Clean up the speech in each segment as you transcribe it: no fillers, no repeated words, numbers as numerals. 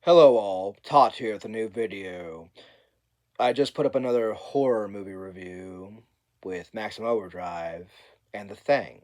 Hello all, Tot here with a new video. I just put up another horror movie review with Maximum Overdrive and The Thing.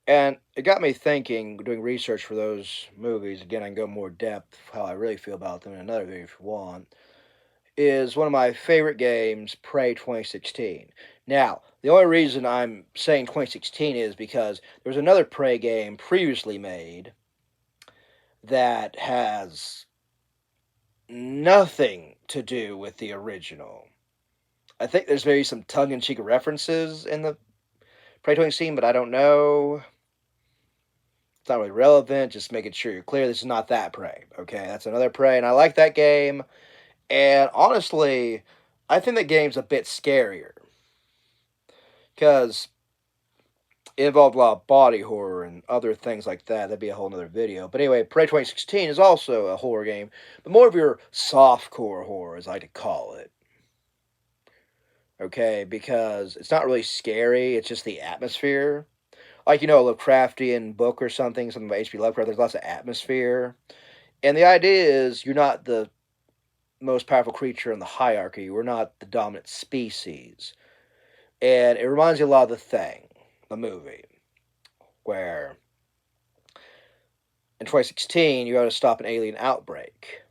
And it got me thinking, doing research for those movies, again I can go more depth how I really feel about them in another video if you want, is one of my favorite games, Prey 2016. Now, the only reason I'm saying 2016 is because there was another Prey game previously made that has nothing to do with the original. I think there's maybe some tongue-in-cheek references in the Prey 20 scene, but I don't know. It's not really relevant. Just making sure you're clear. This is not that Prey. Okay, that's another Prey, and I like that game. And honestly, I think that game's a bit scarier because it involved a lot of body horror and other things like that. That'd be a whole other video. But anyway, Prey 2016 is also a horror game, but more of your softcore horror, as I like to call it. Okay, because it's not really scary, it's just the atmosphere. Like, a Lovecraftian book or something by H.P. Lovecraft, there's lots of atmosphere. And the idea is you're not the most powerful creature in the hierarchy, we're not the dominant species. And it reminds you a lot of The Thing, the movie, where in 2016 you got to stop an alien outbreak.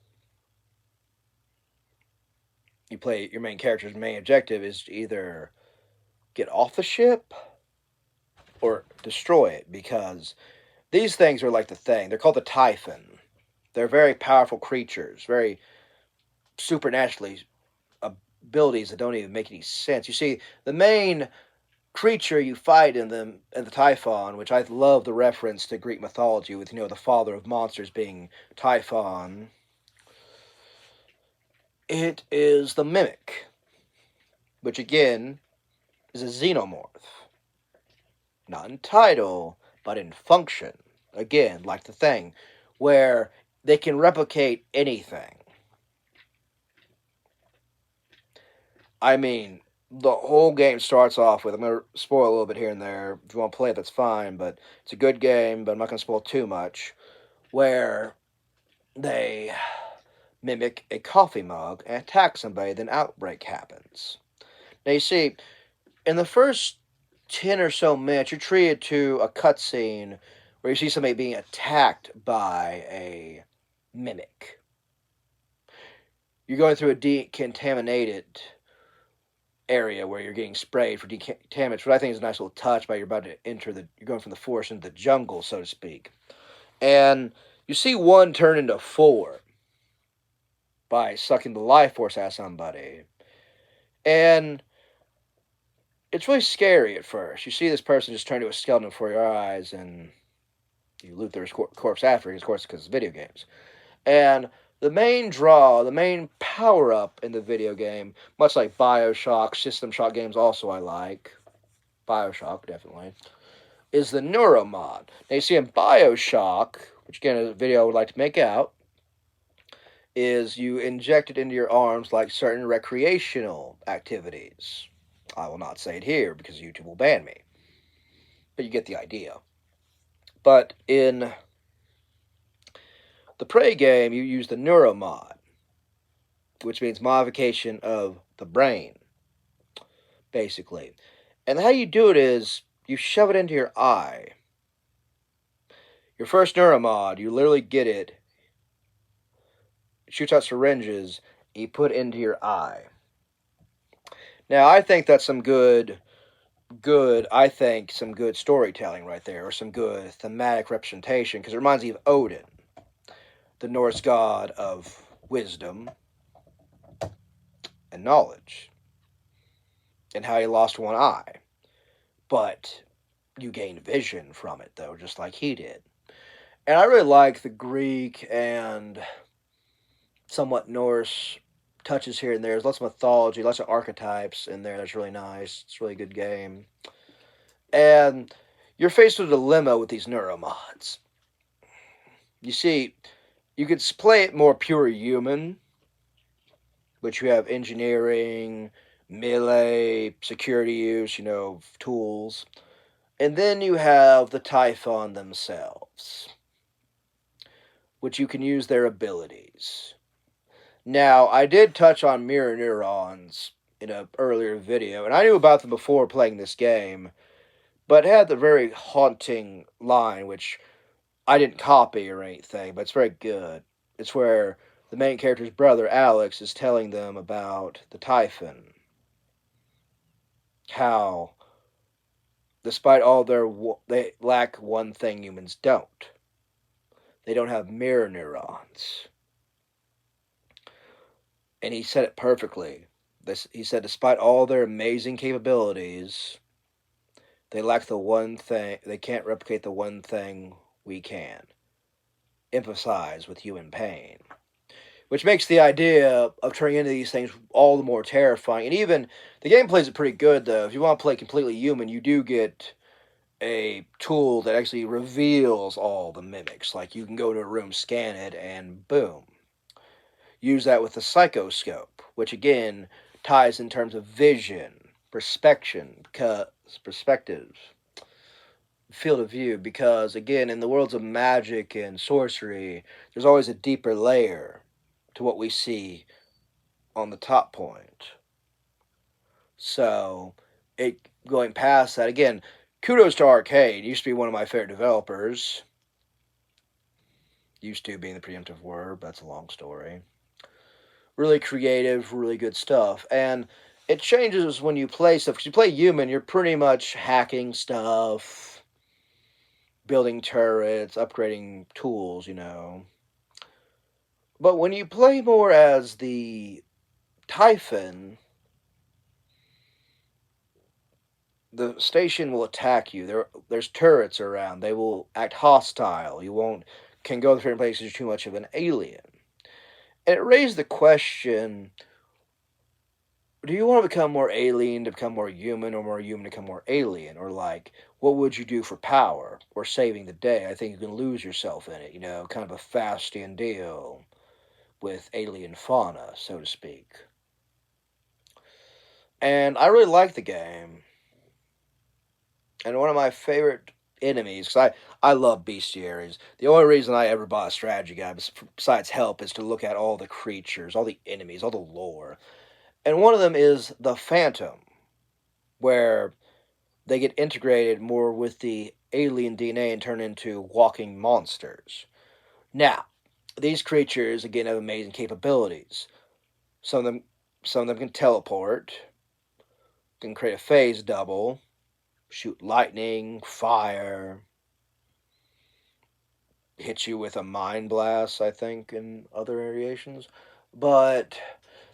Your main character's main objective is to either get off the ship or destroy it, because these things are like The Thing. They're called the Typhon. They're very powerful creatures, very supernaturally abilities that don't even make any sense. You see, the main creature you fight in the Typhon, which I love the reference to Greek mythology with, the father of monsters being Typhon. It is the Mimic, which again is a xenomorph. Not in title, but in function. Again, like The Thing, where they can replicate anything. I mean, the whole game starts off with, I'm going to spoil a little bit here and there. If you want to play it, that's fine, but it's a good game, but I'm not going to spoil too much, where they mimic a coffee mug and attack somebody, then outbreak happens. Now, you see, in the first 10 or so minutes, you're treated to a cutscene where you see somebody being attacked by a mimic. You're going through a decontaminated area where you're getting sprayed for decontaminants, what I think is a nice little touch by you're about to you're going from the forest into the jungle, so to speak. And you see one turn into four by sucking the life force out of somebody. And it's really scary at first. You see this person just turn to a skeleton before your eyes, and you loot their corpse after, of course, because it's video games. And the main draw, the main power-up in the video game, much like Bioshock, System Shock games also I like, Bioshock, definitely, is the Neuromod. Now, you see in Bioshock, which again is a video I would like to make out, is you inject it into your arms like certain recreational activities. I will not say it here because YouTube will ban me, but you get the idea. But in the Prey game, you use the Neuromod, which means modification of the brain, basically. And how you do it is you shove it into your eye. Your first Neuromod, you literally get it shoots out syringes, you put it into your eye. Now, I think that's some good storytelling right there, or some good thematic representation, because it reminds me of Odin, the Norse god of wisdom and knowledge, and how he lost one eye. But you gain vision from it, though, just like he did. And I really like the Greek and somewhat Norse touches here and there. There's lots of mythology, lots of archetypes in there. That's really nice. It's a really good game. And you're faced with a dilemma with these neuromods. You see, you could play it more pure human, which you have engineering, melee, security use, tools. And then you have the Typhon themselves, which you can use their abilities. Now, I did touch on mirror neurons in an earlier video, and I knew about them before playing this game, but it had the very haunting line, which I didn't copy or anything, but it's very good. It's where the main character's brother, Alex, is telling them about the Typhon. How, despite all their, they lack one thing humans don't. They don't have mirror neurons. And he said it perfectly. He said, despite all their amazing capabilities, they lack the one thing, they can't replicate the one thing we can emphasize with human pain. Which makes the idea of turning into these things all the more terrifying. And even the game plays it pretty good, though. If you want to play completely human, you do get a tool that actually reveals all the mimics. Like you can go to a room, scan it, and boom. Use that with the psychoscope, which again ties in terms of vision, perspectives, field of view, because again, in the worlds of magic and sorcery, there's always a deeper layer to what we see on the top point. So, it going past that, again, kudos to Arcade. Used to be one of my favorite developers. Used to being the preemptive word, but that's a long story. Really creative, really good stuff. And it changes when you play stuff. Because you play human, you're pretty much hacking stuff, building turrets, upgrading tools, you know. But when you play more as the Typhon, the station will attack you. There's turrets around. They will act hostile. You won't can go to certain places. You're too much of an alien. And it raised the question: do you want to become more alien to become more human, or more human to become more alien? Or like, what would you do for power or saving the day? I think you can lose yourself in it. You know, kind of a Faustian deal with alien fauna, so to speak. And I really like the game. And one of my favorite enemies, because I love bestiaries. The only reason I ever bought a strategy guide, besides help, is to look at all the creatures, all the enemies, all the lore. And one of them is the Phantom, where they get integrated more with the alien DNA and turn into walking monsters. Now, these creatures again have amazing capabilities. Some of them can teleport, can create a phase double, shoot lightning, fire, hit you with a mind blast, I think, in other variations. But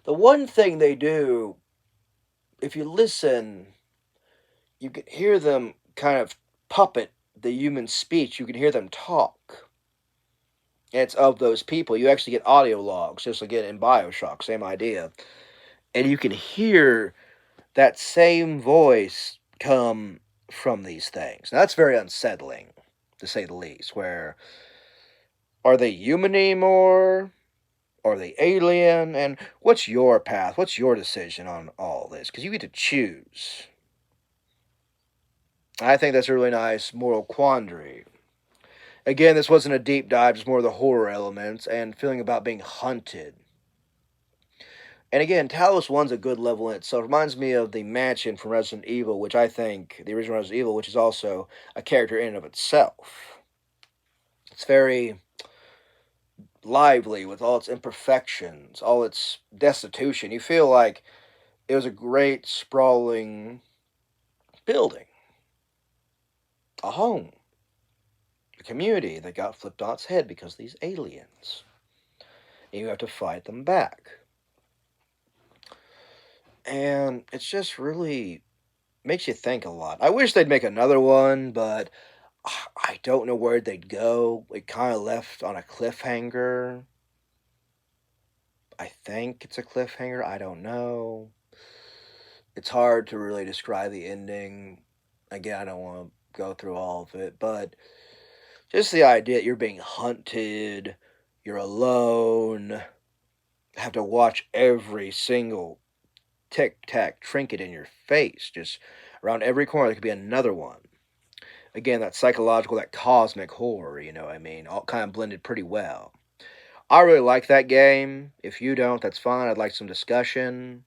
the one thing they do, if you listen, you can hear them kind of puppet the human speech. You can hear them talk. And it's of those people. You actually get audio logs, just again in Bioshock, same idea. And you can hear that same voice come from these things. Now, that's very unsettling, to say the least, where are they human anymore? Are they alien? And what's your path? What's your decision on all this? Because you get to choose. I think that's a really nice moral quandary. Again, this wasn't a deep dive, just more of the horror elements and feeling about being hunted. And again, Talos 1's a good level in itself. It reminds me of the mansion from Resident Evil, which I think, the original Resident Evil, which is also a character in and of itself. It's very lively with all its imperfections, all its destitution. You feel like it was a great, sprawling building, a home, a community that got flipped on its head because of these aliens. And you have to fight them back. And it's just really makes you think a lot. I wish they'd make another one, but I don't know where they'd go. It kind of left on a cliffhanger. I think it's a cliffhanger. I don't know. It's hard to really describe the ending. Again, I don't want to go through all of it, but just the idea that you're being hunted, you're alone, have to watch every single tic tac trinket in your face. Just around every corner, there could be another one. Again, that psychological, that cosmic horror, you know what I mean? All kind of blended pretty well. I really like that game. If you don't, that's fine. I'd like some discussion.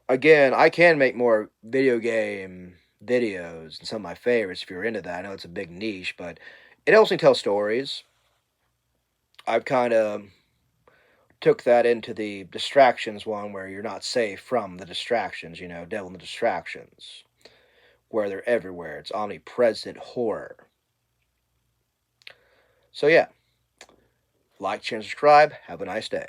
Again, I can make more video game videos and some of my favorites if you're into that. I know it's a big niche, but it helps me tell stories. I've kind of took that into the distractions one where you're not safe from the distractions, devil in the distractions, where they're everywhere. It's omnipresent horror. So, yeah, like, share, and subscribe. Have a nice day.